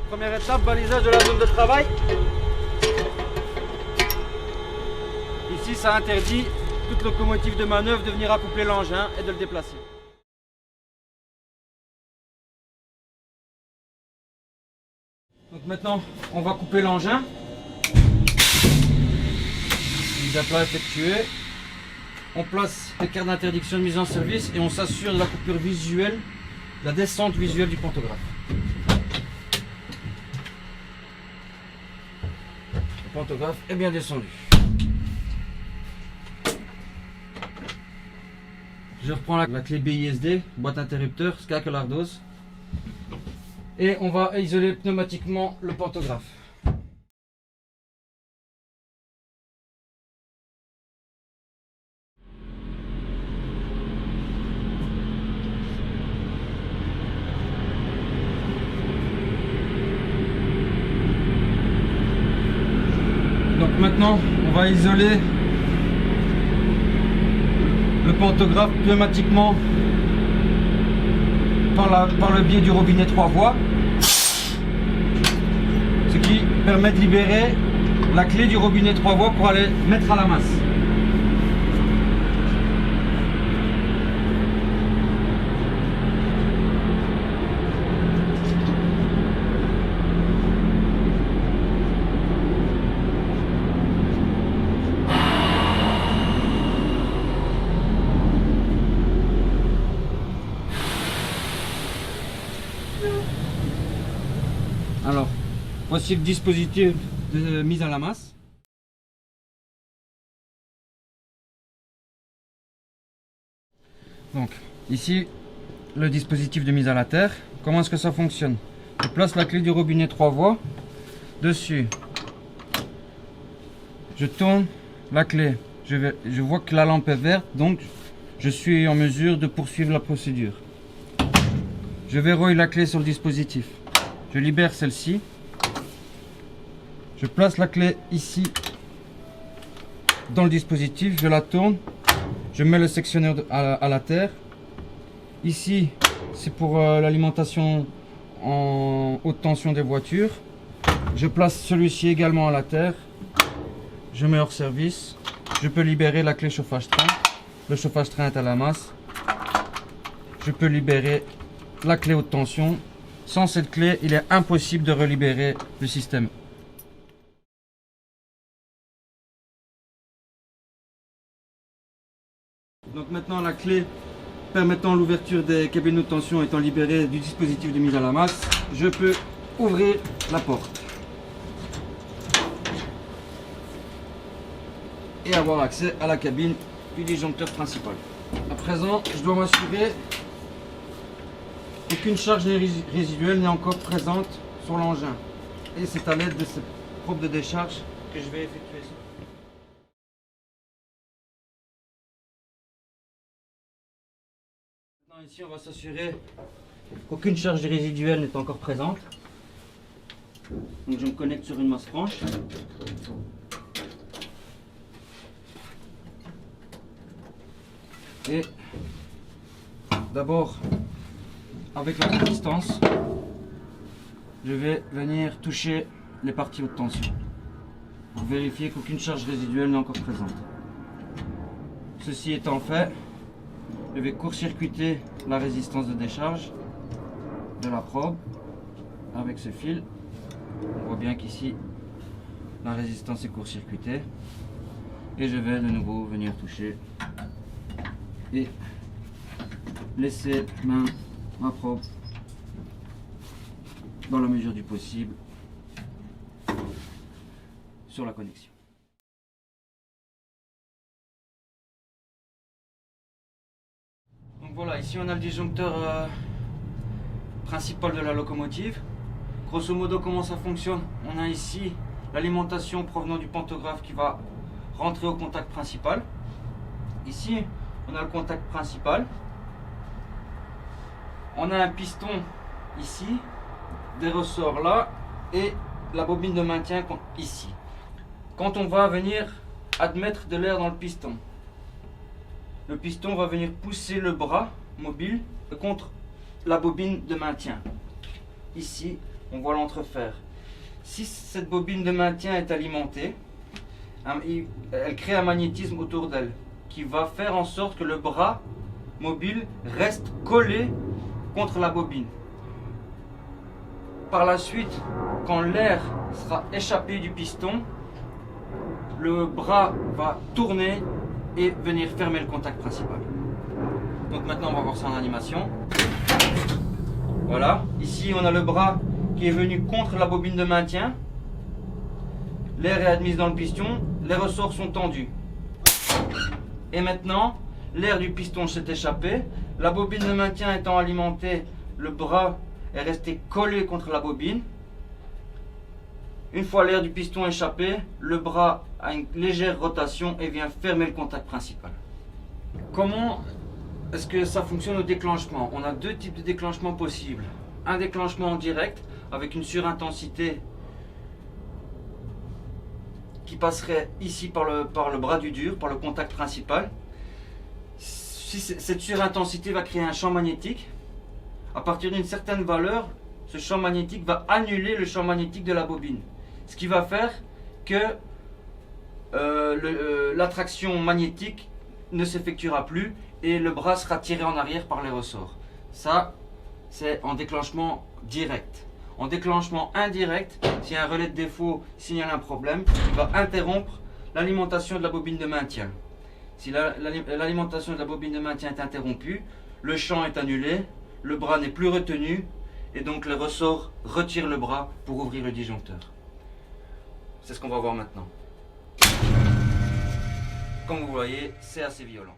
Première étape, balisage de la zone de travail. Ici, ça interdit toute locomotive de manœuvre de venir accoupler l'engin et de le déplacer. Donc maintenant, on va couper l'engin. Mise à plat effectuée. On place les cartes d'interdiction de mise en service et on s'assure de la coupure visuelle, de la descente visuelle du pantographe. Le pantographe est bien descendu. Je reprends la clé BISD, boîte interrupteur, SCAC Lardose. Et on va isoler pneumatiquement le pantographe. Donc maintenant, on va isoler le pantographe pneumatiquement par le biais du robinet 3 voies, ce qui permet de libérer la clé du robinet 3 voies pour aller mettre à la masse. Alors, voici le dispositif de mise à la masse. Donc, ici, le dispositif de mise à la terre. Comment est-ce que ça fonctionne? Je place la clé du robinet 3 voies dessus. Je tourne la clé. Je vois que la lampe est verte, donc je suis en mesure de poursuivre la procédure. Je verrouille la clé sur le dispositif. Je libère celle-ci. Je place la clé ici dans le dispositif. Je la tourne. Je mets le sectionneur à la terre. Ici, c'est pour l'alimentation en haute tension des voitures. Je place celui-ci également à la terre. Je mets hors service. Je peux libérer la clé chauffage train. Le chauffage train est à la masse. Je peux libérer la clé haute tension. Sans cette clé, il est impossible de relibérer le système. Donc maintenant, la clé permettant l'ouverture des cabines haute tension étant libérée du dispositif de mise à la masse, je peux ouvrir la porte et avoir accès à la cabine du disjoncteur principal. À présent, je dois m'assurer qu'aucune charge résiduelle n'est encore présente sur l'engin. Et c'est à l'aide de cette probe de décharge que je vais effectuer ça. Maintenant, ici, on va s'assurer qu'aucune charge résiduelle n'est encore présente. Donc je me connecte sur une masse franche. Et d'abord, avec la résistance, je vais venir toucher les parties haute tension pour vérifier qu'aucune charge résiduelle n'est encore présente. Ceci étant fait, je vais court-circuiter la résistance de décharge de la probe avec ce fil. On voit bien qu'ici la résistance est court-circuitée et je vais de nouveau venir toucher et laisser ma probe dans la mesure du possible sur la connexion. Donc voilà, ici on a le disjoncteur principal de la locomotive. Grosso modo, comment ça fonctionne? On a ici l'alimentation provenant du pantographe qui va rentrer au contact principal. Ici, on a le contact principal. On a un piston ici, des ressorts là et la bobine de maintien ici. Quand on va venir admettre de l'air dans le piston va venir pousser le bras mobile contre la bobine de maintien. Ici, on voit l'entrefer. Si cette bobine de maintien est alimentée, elle crée un magnétisme autour d'elle qui va faire en sorte que le bras mobile reste collé contre la bobine. Par la suite, quand l'air sera échappé du piston, le bras va tourner et venir fermer le contact principal. Donc maintenant on va voir ça en animation. Voilà, ici on a le bras qui est venu contre la bobine de maintien. L'air est admis dans le piston, les ressorts sont tendus. Et maintenant, l'air du piston s'est échappé. La bobine de maintien étant alimentée, le bras est resté collé contre la bobine. Une fois l'air du piston échappé, le bras a une légère rotation et vient fermer le contact principal. Comment est-ce que ça fonctionne au déclenchement? On a deux types de déclenchement possibles. Un déclenchement en direct avec une surintensité qui passerait ici par le bras du dur, par le contact principal. Cette surintensité va créer un champ magnétique. À partir d'une certaine valeur, ce champ magnétique va annuler le champ magnétique de la bobine. Ce qui va faire que l'attraction magnétique ne s'effectuera plus et le bras sera tiré en arrière par les ressorts. Ça, c'est en déclenchement direct. En déclenchement indirect, si un relais de défaut signale un problème, il va interrompre l'alimentation de la bobine de maintien. Si l'alimentation de la bobine de maintien est interrompue, le champ est annulé, le bras n'est plus retenu et donc le ressort retire le bras pour ouvrir le disjoncteur. C'est ce qu'on va voir maintenant. Comme vous voyez, c'est assez violent.